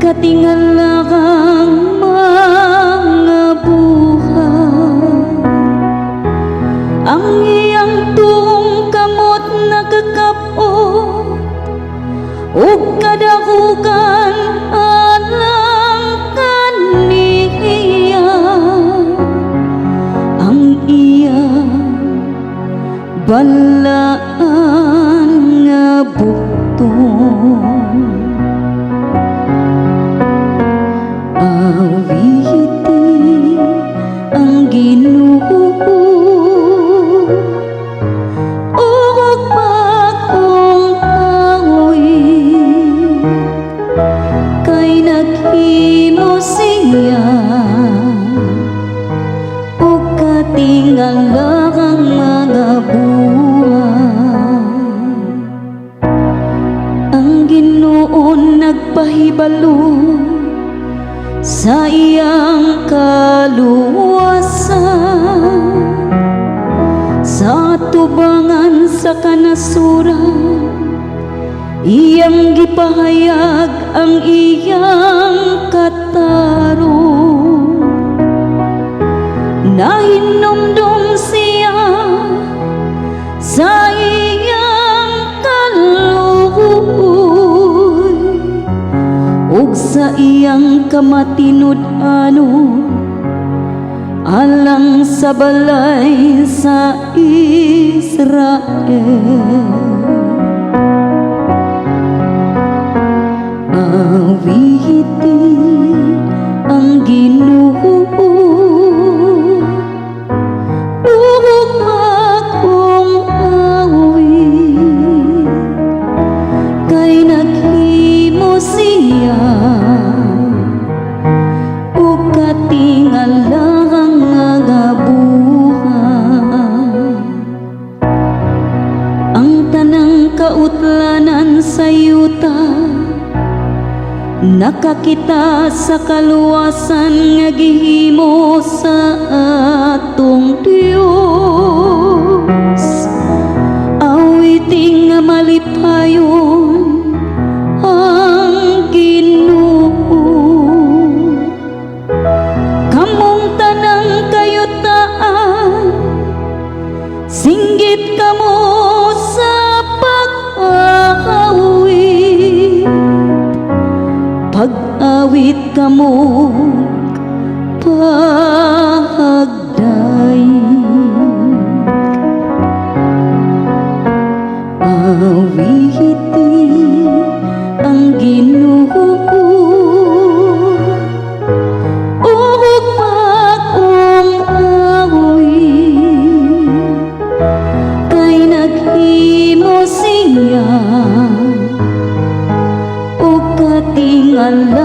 Nagkatingala kang mga buhay, ang iyang tuong kamot nakakapot, ug kadakugan alang kaniya ang iyang balaan nga bukton. Awiti ang Ginoo ug bagong awit, kay naghimo siya ug katingala kang mga buhay. Ang Ginoo nagpahibalo sa iyang kaluwasan, sa tubangan sa kanasuran, iyang gipahayag ang iyang katarong. Nahinumdum siya sa iyang kaluoy, ug sa iyang kamatinud-anon alang sa balay sa Israel. Awiti ang Ginoo ug bagong awit, kay naghimo siya ug katingala kang mga buhay. Ang tanang kautlanan sa yuta nakakita sa kaluwasan nga gihimo sa atong Dios. Awiti nga malipayon ang Ginoo. Kamong tanang kayutaan, singgit kamo sa pag-awit, pag-awit kamo pagdaig. Awiti ang Ginoo ug bagong awit, kay naghimo siya ug katingala